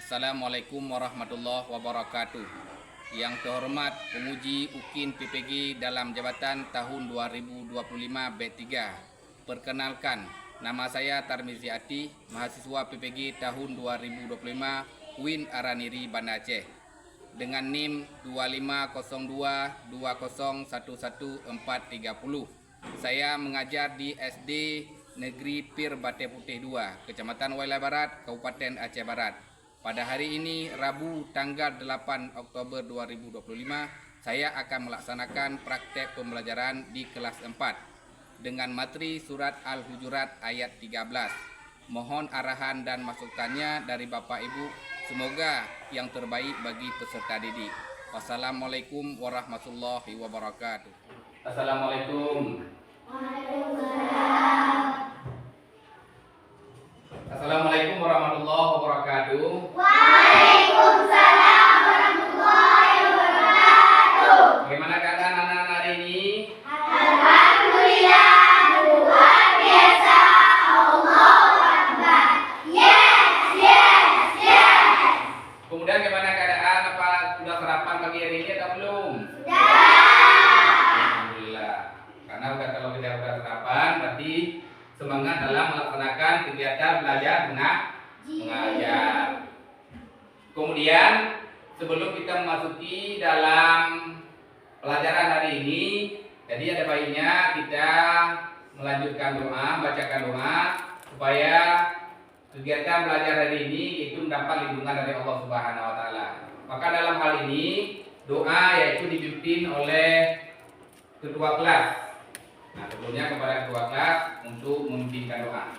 Assalamualaikum warahmatullahi wabarakatuh. Yang terhormat penguji UKIN PPG dalam jabatan tahun 2025 B3. Perkenalkan, nama saya Tarmizi Ati, mahasiswa PPG tahun 2025 UIN Araniri Banda Aceh. Dengan NIM 250220111430. Saya mengajar di SD Negeri Pir Bate Putih 2, Kecamatan Wailai Barat, Kabupaten Aceh Barat. Pada hari ini, Rabu tanggal 8 Oktober 2025, saya akan melaksanakan praktek pembelajaran di kelas 4 dengan materi surat Al-Hujurat ayat 13. Mohon arahan dan masukannya dari Bapak Ibu. Semoga yang terbaik bagi peserta didik. Wassalamualaikum warahmatullahi wabarakatuh. Assalamualaikum. Assalamualaikum warahmatullahi wabarakatuh. Waalaikumsalam warahmatullahi wabarakatuh. Bagaimana keadaan anak-anak hari ini? Alhamdulillah, luar biasa. Allahu Akbar. Yes. Kemudian bagaimana keadaan? Apa sudah sarapan pagi hari ini atau belum? Alhamdulillah. Karena kalau kita sudah sarapan, berarti semangat dalam melaksanakan kegiatan belajar mengajar. Kemudian sebelum kita memasuki dalam pelajaran hari ini, jadi ada baiknya kita melanjutkan doa, bacakan doa supaya kegiatan belajar hari ini itu mendapat lindungan dari Allah Subhanahu wa taala. Maka dalam hal ini doa yaitu dipimpin oleh ketua kelas. Nah, sebelumnya kepada ketua kelas untuk memimpinkan doa.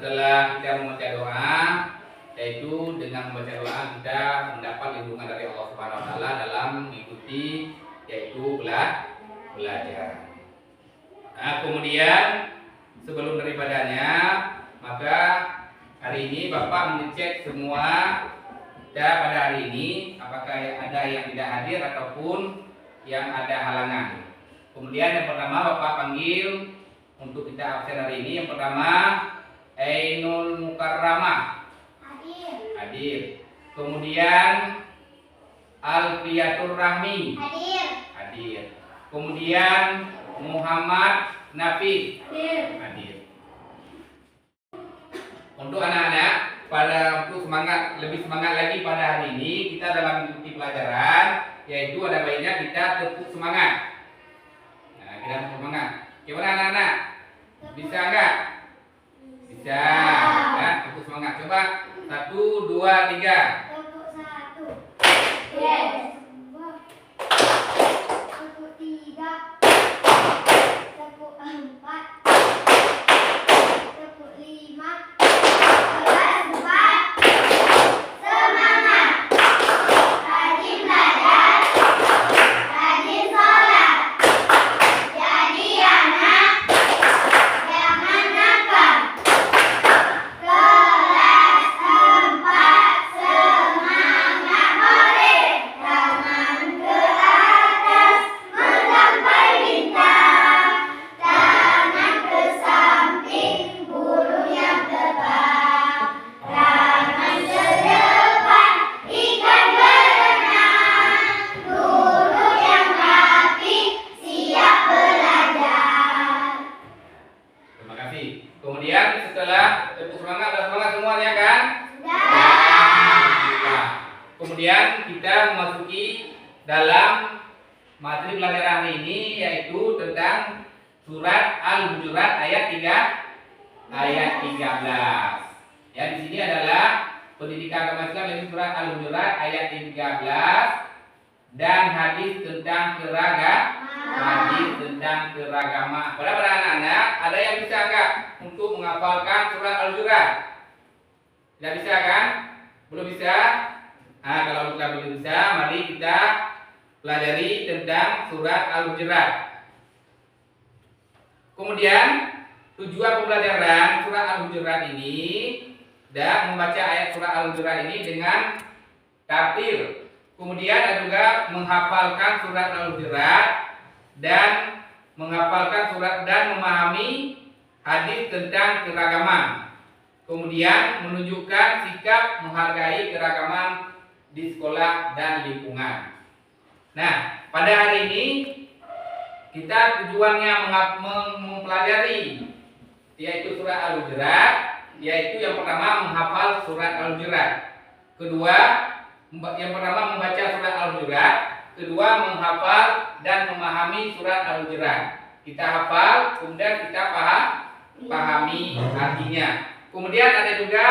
Setelah kita membaca doa, yaitu dengan membaca doa kita mendapat lindungan dari Allah Subhanahu wa taala dalam mengikuti yaitu belajar. Nah, kemudian sebelum daripadanya, maka hari ini Bapak mengecek semua pada hari ini apakah ada yang tidak hadir ataupun yang ada halangan. Kemudian yang pertama Bapak panggil untuk kita absen hari ini. Yang pertama Ainul Mukarramah hadir. Kemudian Alfiatur Rahmi hadir. Kemudian Muhammad Nafi hadir. Untuk anak-anak untuk lebih semangat lagi pada hari ini kita dalam mengikuti pelajaran, yaitu ada baiknya kita tepuk semangat. Nah, kita tepuk semangat. Gimana anak-anak? Bisa enggak? Bisa. Ya, tepuk semangat. Coba 1, 2, 3. Tepuk 1. Yes. Tepuk 3. Tepuk 4. Tepuk 5. Kelas 4. Semangat. Rajin belajar. Rajin sholat. Jadi anak jangan nakal. Kelas 4 semangat hore. Tangan ke atas menggapai bintang. Tangan ke samping burung yang terbang. Tangan ke depan ikan berenang. Guru yang rapi siap belajar. Terima kasih. Kemudian setelah tepuk semangat, udah semangat semuanya kan? Nah, kemudian kita memasuki dalam materi pelajaran hari ini, yaitu tentang surat Al-Hujurat ayat 13. Ya, di sini adalah pendidikan agama Islam, yaitu surat Al-Hujurat ayat 13 dan hadis tentang keragaman. Para anak-anak, ada yang bisa enggak untuk menghafalkan surat Al-Hujurat? Tidak bisa kan? Belum bisa? Nah, kalau kita belum bisa, mari kita pelajari tentang surat Al-Hujurat. Kemudian tujuan pembelajaran surat Al-Hujurat ini dan membaca ayat surat Al-Hujurat ini dengan tartil. Kemudian ada juga menghafalkan surat Al-Hujurat dan menghafalkan surat dan memahami hadis tentang keragaman. Kemudian menunjukkan sikap menghargai keragaman di sekolah dan lingkungan. Nah, pada hari ini kita tujuannya mempelajari yaitu surat Al-Hujurat, yaitu yang pertama menghafal surat Al-Hujurat. Kedua, yang pertama membaca surat Al-Hujurat, kedua menghafal dan memahami surat Al-Hujurat. Kita hafal, kemudian kita pahami artinya. Kemudian ada juga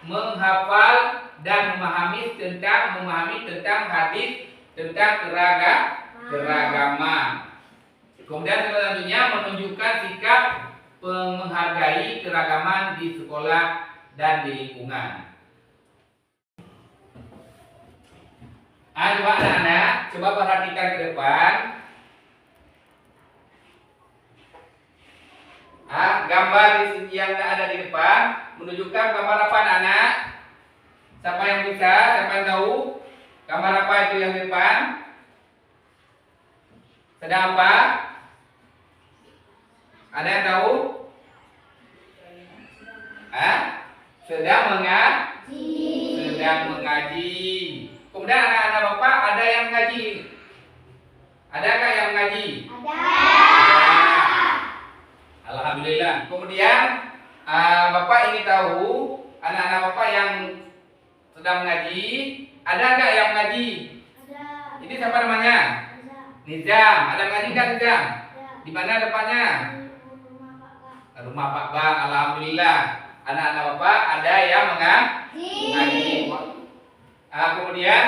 menghafal dan memahami tentang hadis tentang keragaman. Kemudian selanjutnya menunjukkan sikap menghargai keragaman di sekolah dan di lingkungan. Coba anak-anak, coba perhatikan ke depan. Gambar yang ada di depan menunjukkan gambar apa anak-anak? Siapa yang bisa? Siapa yang tahu? Gambar apa itu yang di depan? Sedang apa? Ada yang tahu? Sedang mengaji. Kemudian anak-anak bapak ada yang mengaji? Adakah yang mengaji? Ada. Alhamdulillah. Kemudian bapak ingin tahu anak-anak bapak yang sedang mengaji, ada nggak yang mengaji? Ada. Ini siapa namanya? Nizam. Ada mengaji nggak Nizam? Di mana depannya? Rumah Pak Bang. Alhamdulillah. Anak-anak bapak ada yang mengaji. Kemudian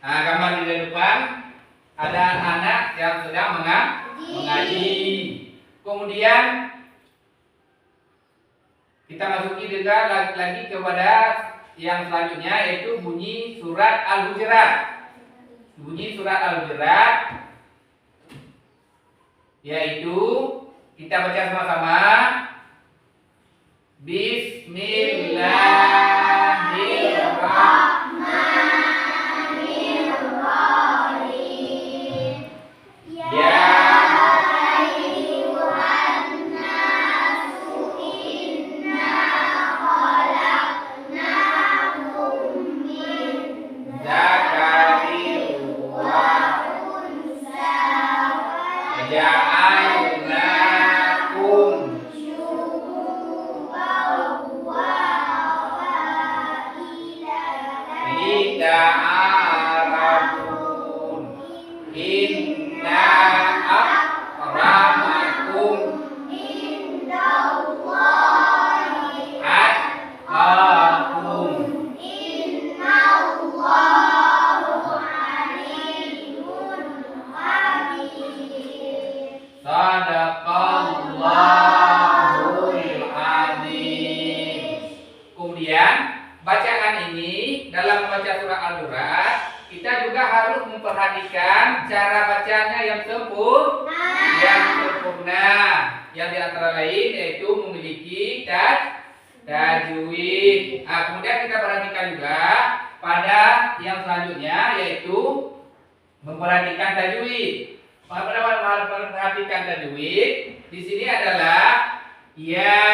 gambar di depan ada anak yang sedang mengaji. Kemudian kita masuki juga lagi kepada yang selanjutnya yaitu bunyi surat Al-Hujurat. Bunyi surat Al-Hujurat yaitu kita baca sama-sama. Bismillahirrahmanirrahim. Ya ayyuhan nasu inna khalaqnakum min dzakarin wa unsa ja'alnakum ta'arafun inna akramakum indallahi atqakum innallahu alimun khabir. Sadaqallahul azim. Kemudian bacaan ini dalam membaca surah Al-Hujurat kita juga harus memperhatikan cara bacanya yang sempurna, yang di antara lain yaitu memiliki tajwid. Kemudian kita perhatikan juga pada yang selanjutnya yaitu memperhatikan tajwid. Memperhatikan tajwid di sini adalah ya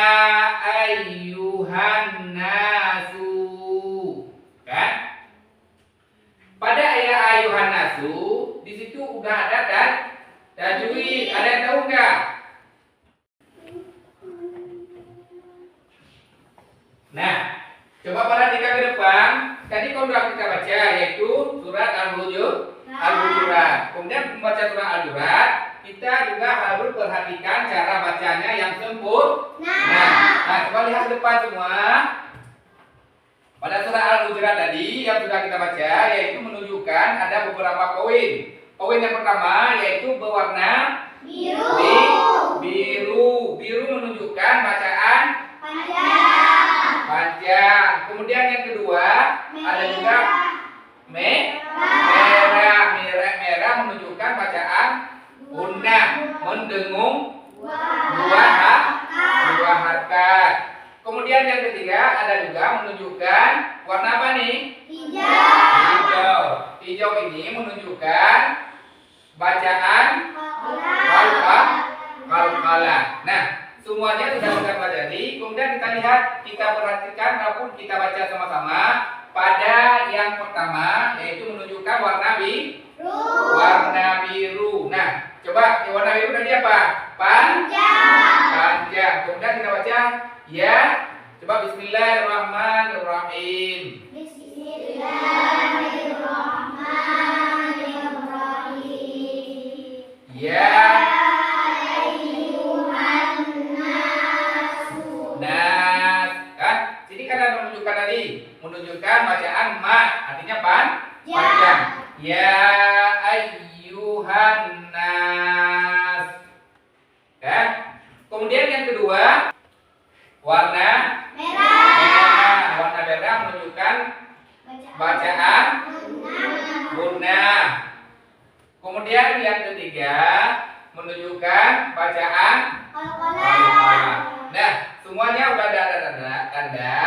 ayyuhan nasu. Kan? Pada ayat ayuhan nasu di situ udah ada tajwid. Ada yang tahu nggak? Nah, coba perhatikan ke depan. Tadi kalau sudah kita baca yaitu surat Al-Hujurat. Kemudian membaca surat Al-Hujurat kita juga harus perhatikan cara bacanya yang sempurna. Nah, coba lihat ke depan semua. Pada surah Al-Hujurat tadi yang sudah kita baca yaitu menunjukkan ada beberapa poin. Poin yang pertama yaitu berwarna biru. Biru menunjukkan bacaan harkat. Kemudian yang ketiga ada juga menunjukkan warna apa nih? Hijau. Hijau ini menunjukkan bacaan qalqalah. Nah, semuanya sudah kita pelajari. Kemudian kita lihat, kita perhatikan ataupun kita baca sama-sama pada yang pertama, yaitu menunjukkan warna biru. Nah, coba warna biru tadi apa? Panjang. Kemudian kita baca ya. Coba bismillahirrahmanirrahim. Ya. Sini kan ada menunjukkan tadi, menunjukkan bacaan mat, artinya panjang. Ya ayyuhan nas. Kan? Kemudian yang kedua, warna merah. Warna merah menunjukkan bacaan gunnah. Kemudian yang ketiga, menunjukkan bacaan qalqalah. Nah, semuanya udah ada tanda.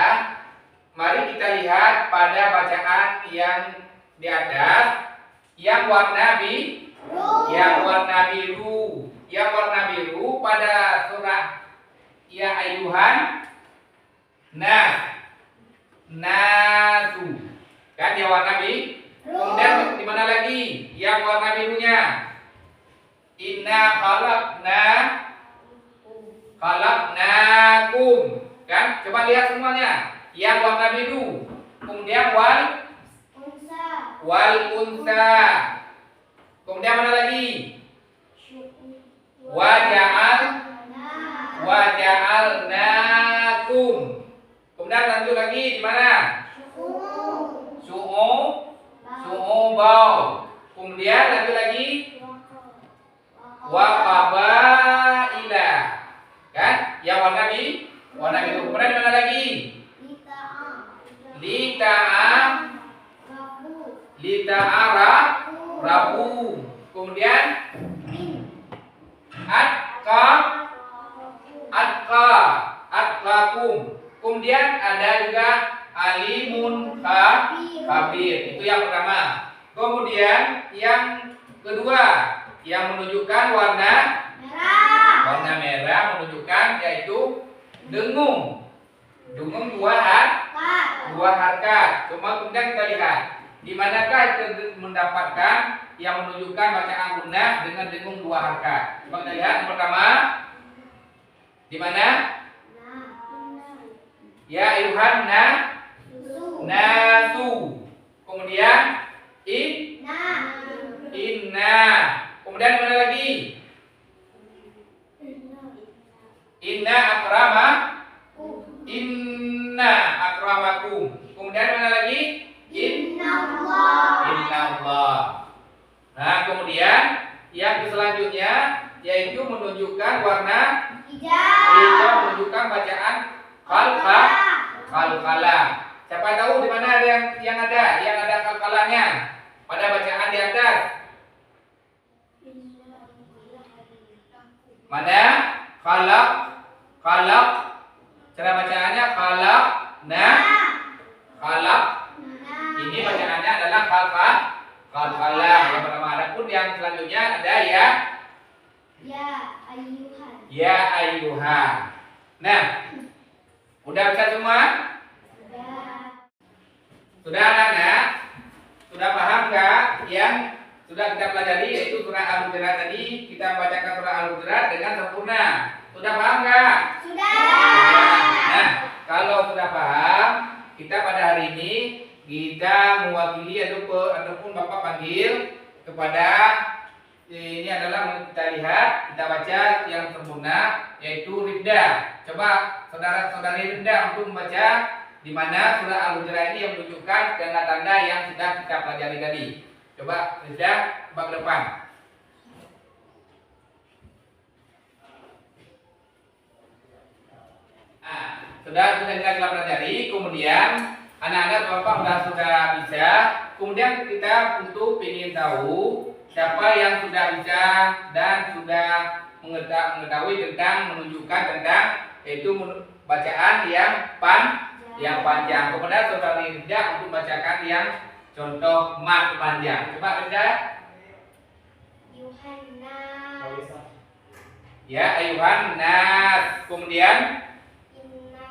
Mari kita lihat pada bacaan yang di atas, yang warna biru. Yang warna biru pada surah ya ayyuhan nasu. Kan yang warna biru. Kemudian di mana lagi yang warna birunya? Inna khalaqnakum. Kan? Coba lihat semuanya. Yang warna biru. Kemudian wal unsa. Kemudian mana lagi? Waja'alnakum. Kemudian lanjut lagi di mana? Syu'ubau. Kemudian lanjut lagi waqabaila. Kan? Yang warna biru. Kemudian di mana lagi? Lita'arafu. Kemudian atqakum. Kemudian ada juga alimun khabir. Itu yang pertama. Kemudian yang kedua, yang menunjukkan warna merah menunjukkan yaitu dengung. Dengung dua harkat. Kemudian kita lihat di manakah kita mendapatkan yang menunjukkan bacaan gunnah dengan dengung dua harkat. Coba kita lihat yang pertama. Di mana? Ya ayuhan nasu. Kemudian inna. Kemudian di mana lagi? Inna akramakum. Kemudian mana lagi? Innallah. Nah, kemudian yang selanjutnya yaitu menunjukkan warna hijau menunjukkan bacaan qalqalah. Siapa tahu di mana ada yang ada qalqalahnya pada bacaan di atas? Mana? Khalaq. Cara bacaannya khalaq. Ini bacaannya adalah qalqalah. Yang pertama. Adapun yang selanjutnya ada ya ayyuhan. Nah, udah bisa semua? Sudah anak-anak? Sudah paham nggak yang sudah kita pelajari yaitu surah Al-Hujurat tadi? Kita membacakan surah Al-Hujurat dengan sempurna. Sudah paham nggak? Sudah. Nah, kalau sudah paham, kita pada hari ini kita mewakili ataupun Bapak panggil kepada ini adalah kita lihat, kita baca yang sempurna yaitu Rifda. Coba saudara-saudari Rifda untuk membaca di mana surah Al-Hujurat ini yang menunjukkan tanda-tanda yang sudah kita pelajari tadi. Coba Rifda, coba ke depan. Sudah kita pelajari, kemudian anak-anak Bapak sudah bisa. Kemudian kita untuk ingin tahu siapa yang sudah bisa dan sudah mengetahui tentang menunjukkan tentang yaitu bacaan yang panjang. Kepada saudara Rinda untuk bacakan yang contoh mat panjang. Coba Rinda. Yuhanna. Ya, ayuhan nas. Kemudian Inna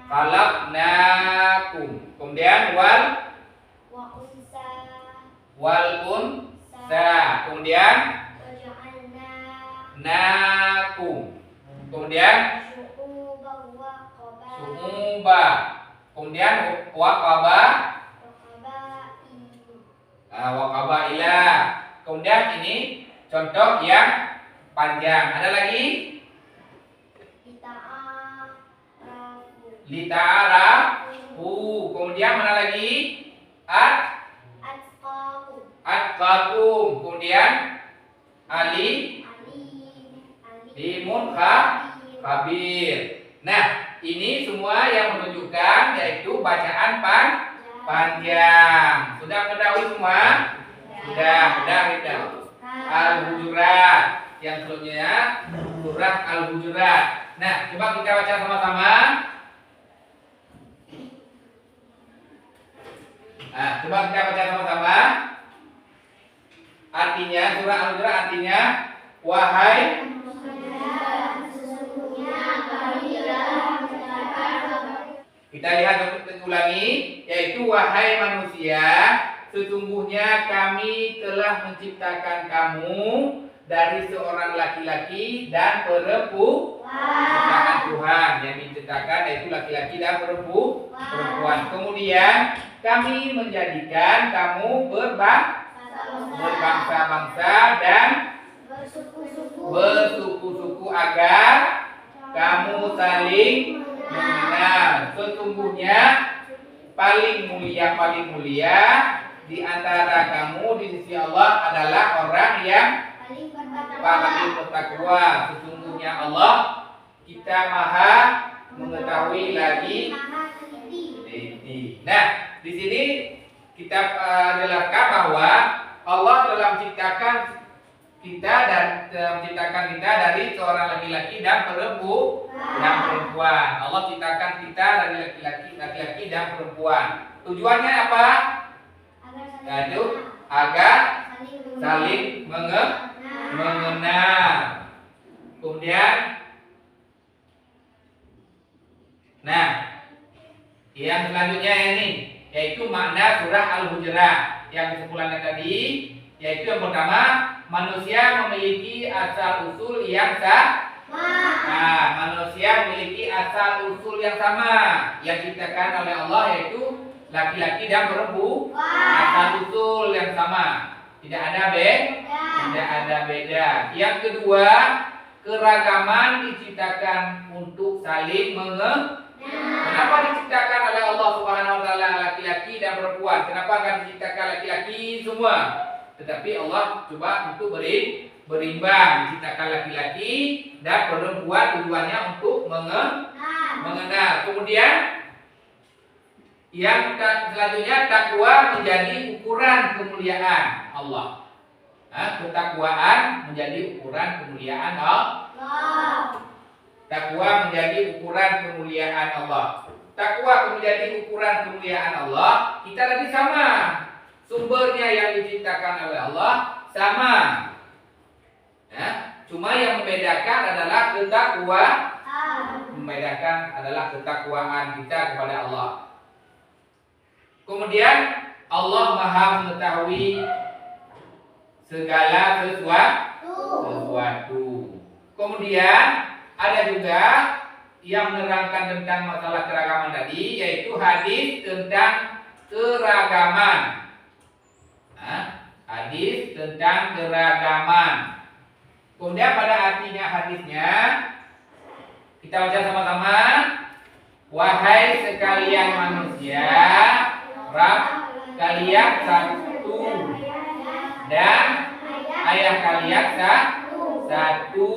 khalaqnakum. Kemudian wa wal unsa. Kemudian waja'alna nakum. Kemudian syu'uban wa qaba'in su'uba. Kemudian waqaba waqabaila. Kemudian ini contoh yang panjang. Ada lagi? Lita'arafu. Kemudian mana lagi? Atqakum. Kemudian limun khabir. Nah, ini semua yang menunjukkan yaitu bacaan panjang. Sudah mengetahui semua? Sudah. Al-Hujurat. Yang selanjutnya surah Al-Hujurat. Nah, coba kita baca sama-sama. Coba kita baca sama-sama. Artinya surah Al-Hujurat artinya wahai kita lihat ulangi, yaitu wahai manusia, sesungguhnya kami telah menciptakan kamu dari seorang laki-laki dan perempuan. Ciptakan Tuhan yang diciptakan yaitu laki-laki dan perempuan. Kemudian kami menjadikan kamu berbangsa-bangsa dan bersuku-suku agar kamu saling mengenal. Sesungguhnya paling mulia di antara kamu di sisi Allah adalah orang yang paling bertakwa. Sesungguhnya Allah kita maha mengetahui lagi teliti. Nah, di sini kita jelaskan bahwa Allah telah menciptakan kita dari seorang laki-laki dan perempuan. Allah ciptakan kita dari laki-laki dan perempuan. Tujuannya apa? Yaitu agar saling mengenal. Kemudian, nah, yang selanjutnya ini yaitu makna surah Al-Hujurat yang kesimpulannya tadi, yaitu yang pertama, manusia memiliki asal usul yang sama yang diciptakan oleh Allah, yaitu laki-laki dan perempuan. Asal usul yang sama, tidak ada beda. Yang kedua, keragaman diciptakan untuk saling mengenal. Kenapa diciptakan oleh Allah Subhanahu wa taala laki-laki dan perempuan? Kenapa akan diciptakan laki-laki semua? Tetapi Allah coba untuk berimbang, diciptakan laki-laki dan perempuan tujuannya untuk mengenal. Kemudian yang selanjutnya takwa menjadi ukuran kemuliaan Allah. Ketakwaan menjadi ukuran kemuliaan Allah. Takwa menjadi ukuran kemuliaan Allah. Takwa menjadi ukuran kemuliaan Allah. Kita tadi sama. Sumbernya yang diciptakan oleh Allah sama. Cuma yang membedakan adalah ketakwaan kita kepada Allah. Kemudian Allah Maha mengetahui segala sesuatu. Kemudian ada juga yang menerangkan tentang masalah keragaman tadi, yaitu hadis tentang keragaman. Hadis tentang keragaman. Kemudian pada artinya hadisnya kita baca sama-sama. Wahai sekalian manusia, Rabb kalian satu dan ayah kalian satu.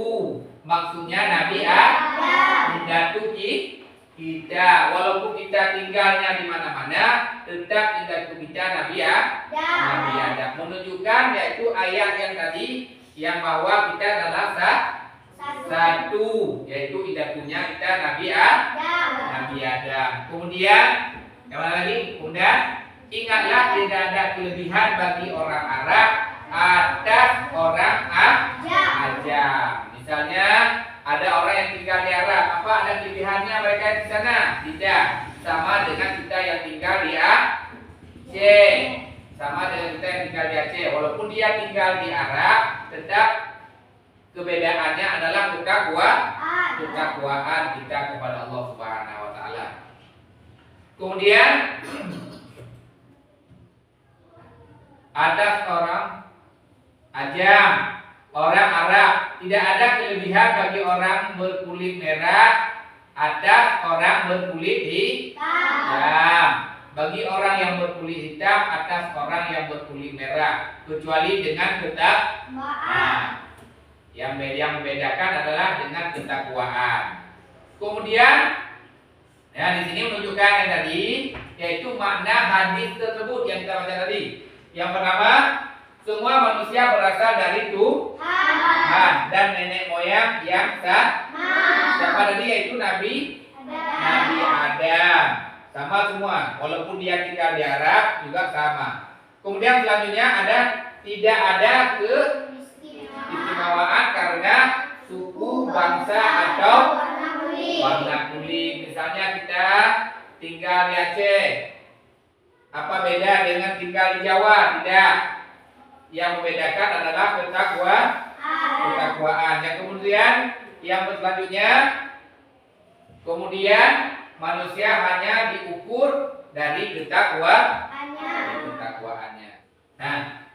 Maksudnya Nabi Adam kita, walaupun kita tinggalnya di mana-mana, tetap tinggal kita Nabi Adam. Menunjukkan yaitu ayat yang tadi yang bahwa kita adalah satu. yaitu idatunya kita Nabi Adam. Kemudian yang mana lagi? Kemudian ingatlah tidak ada kelebihan bagi orang Arab atas orang Ajam. Misalnya ada orang yang tinggal di Arab, apa ada kelebihannya mereka di sana? Tidak. Sama dengan kita yang tinggal di Aceh. Sama dengan kita yang tinggal di Aceh. Walaupun dia tinggal di Arab, tetap kebedaannya adalah ketakwaan kita kepada Allah Subhanahu wa taala. Kemudian ada orang Ajam, orang Arab, tidak ada kelebihan bagi orang berkulit merah atas orang berkulit hitam. Bagi orang yang berkulit hitam atas orang yang berkulit merah, kecuali dengan ketakwaan. Yang membedakan adalah dengan ketakwaan. Kemudian ya di sini menunjukkan yang tadi, yaitu makna hadis tersebut yang kita baca tadi. Yang pertama, semua manusia berasal dari Tuhan dan nenek moyang yang sama. Siapa tadi? Yaitu Nabi Adam. Sama semua, walaupun dia tinggal di Arab juga sama. Kemudian selanjutnya tidak ada keistimewaan karena suku, bangsa atau warna kulit. Misalnya kita tinggal di Aceh, apa beda dengan tinggal di Jawa? Tidak. Yang membedakan adalah ketakwaan. Yang kemudian yang selanjutnya, kemudian manusia hanya diukur dari ketakwaannya. Nah,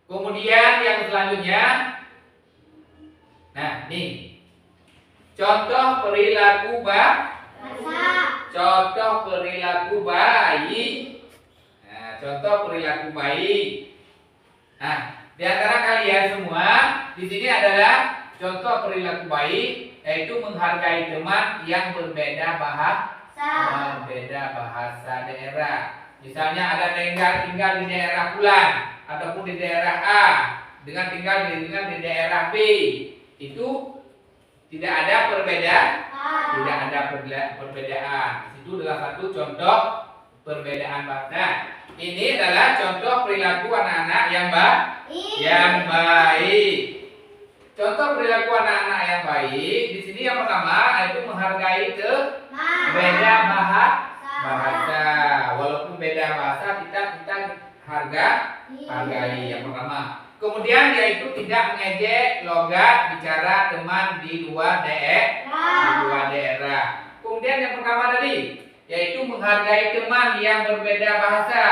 kemudian yang selanjutnya, nah nih, contoh perilaku baik. Nah, contoh perilaku baik. Nah, di antara kalian semua di sini adalah contoh perilaku baik, yaitu menghargai teman yang berbeda bahasa daerah. Misalnya ada tinggal di daerah Fulan ataupun di daerah A dengan tinggal di daerah B, itu tidak ada perbedaan. Itu adalah satu contoh perbedaan bahasa. Ini adalah contoh perilaku anak-anak yang baik. Contoh perilaku anak-anak yang baik di sini yang pertama yaitu menghargai beda bahasa. Walaupun beda bahasa kita hargai yang pertama. Kemudian yaitu tidak mengejek logat bicara teman di luar daerah. Kemudian yang pertama tadi yaitu menghargai teman yang berbeda bahasa.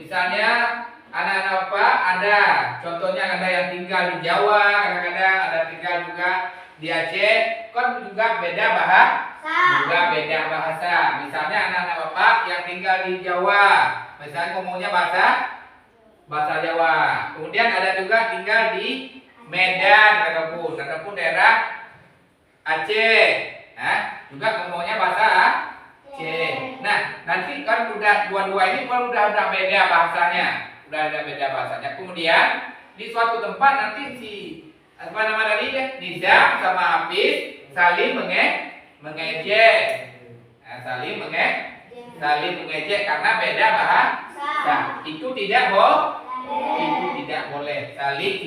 Misalnya anak-anak Bapak ada, contohnya ada yang tinggal di Jawa, kadang-kadang ada tinggal juga di Aceh, kan juga beda bahasa. Misalnya anak-anak Bapak yang tinggal di Jawa, misalnya ngomongnya bahasa Jawa. Kemudian ada juga tinggal di Medan, ataupun daerah Aceh, juga ngomongnya bahasa Aceh. Nah, nanti kan udah dua-dua ini kan udah beda bahasanya. Kemudian di suatu tempat nanti Nizam sama Hafiz saling mengejek. Saling mengejek karena beda bahasa. Itu tidak boleh. Saling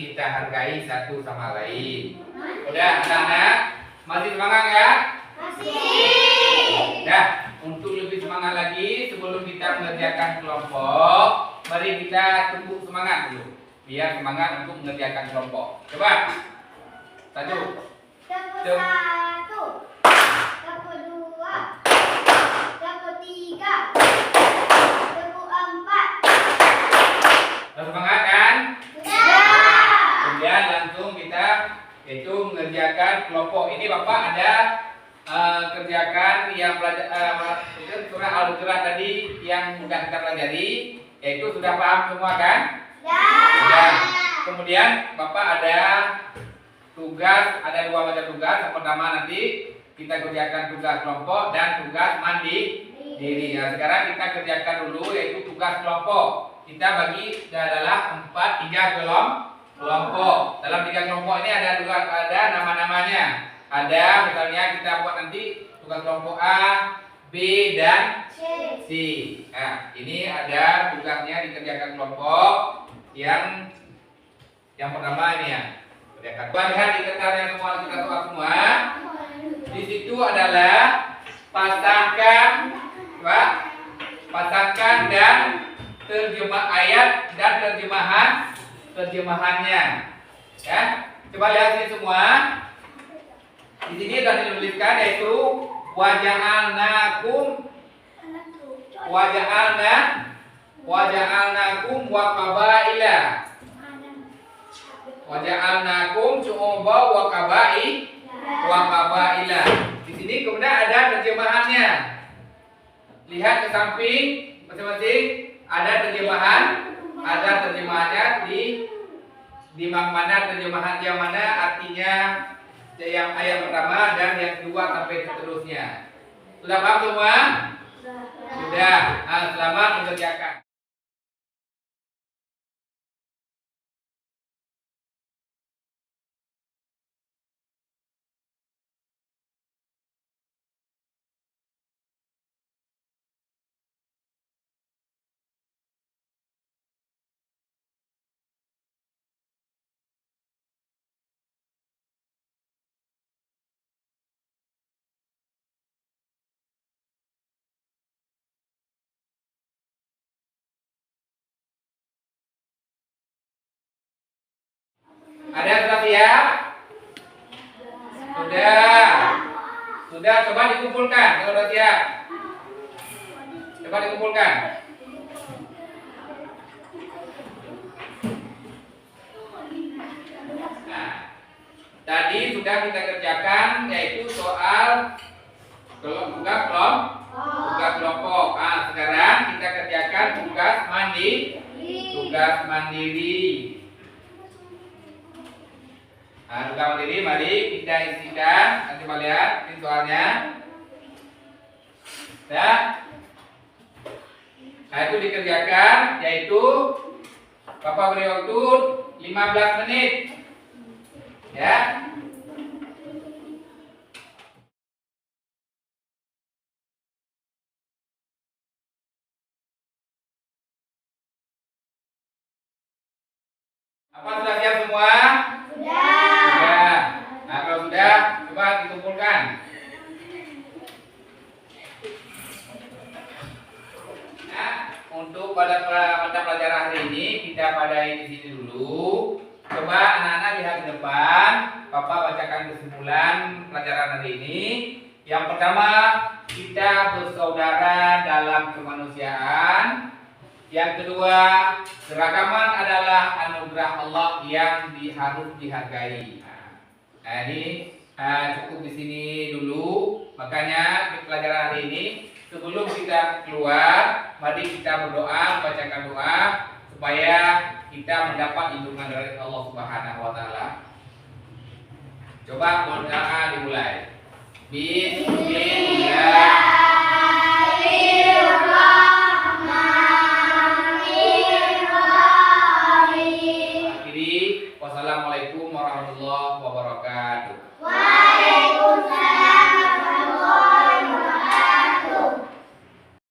kita hargai satu sama lain. Udah, anak-anak masih semangat ya? Masih. Dah. Untuk lebih semangat lagi sebelum kita mengerjakan kelompok, mari kita tunggu semangat dulu. Biar semangat untuk mengerjakan kelompok. Coba. Satu. Satu. Dua. Tiga. Empat. Semangat kan? Sudah. Kemudian langsung kita itu mengerjakan kelompok. Ini Bapak ada kerjakan yang surah Al-Hujurat tadi yang sudah kita pelajari, yaitu sudah paham semua kan? Ya. Kemudian Bapak ada tugas, ada dua macam tugas. Yang pertama nanti kita kerjakan tugas kelompok dan tugas mandiri. Nah, sekarang kita kerjakan dulu yaitu tugas kelompok. Kita bagi adalah 3 kelompok. Dalam 3 kelompok ini ada nama-namanya. Ada misalnya kita buat nanti tugas kelompok A, B dan C. Nah, ini ada tugasnya dikerjakan kelompok yang pertama ini ya. Kerjakan. Lihat di kertas yang semua kita soal semua. Di situ adalah pasangkan dan terjemah ayat dan terjemahannya. Ya, coba lihat ini semua. Di sini sudah dituliskan yaitu waja'alnakum wa qabaila. Waja'alnakum syu'uban wa qabaila. Di sini kemudian ada terjemahannya. Lihat ke samping masing-masing ada terjemahannya di mana terjemahan yang mana artinya yang ayat pertama dan yang kedua sampai seterusnya. Sudah paham semua? Sudah. Nah, selamat mengerjakan. Ada yang sudah siap? Sudah, coba dikumpulkan kalau sudah siap. Coba dikumpulkan. Nah, tadi sudah kita kerjakan yaitu soal tugas kelompok. Nah, sekarang kita kerjakan tugas mandiri. Nah, tugas mandiri, mari kita isikan. Nanti coba lihat ini soalnya. Nah, itu dikerjakan, yaitu Bapak beri waktu 15 menit. Ya. Apa sudah siap semua? Sudah. Nah, kalau sudah, coba dikumpulkan. Nah, untuk pada mata pelajaran hari ini kita padai di sini dulu. Coba anak-anak lihat ke depan. Papa bacakan kesimpulan pelajaran hari ini. Yang pertama, kita bersaudara dalam kemanusiaan. Yang kedua, keragaman adalah anugerah Allah yang harus dihargai. Nah, ini cukup di sini dulu. Makanya di pelajaran hari ini sebelum kita keluar, mari kita berdoa, bacakan doa supaya kita mendapat lindungan dari Allah Subhanahu wa taala. Coba berdoa dimulai.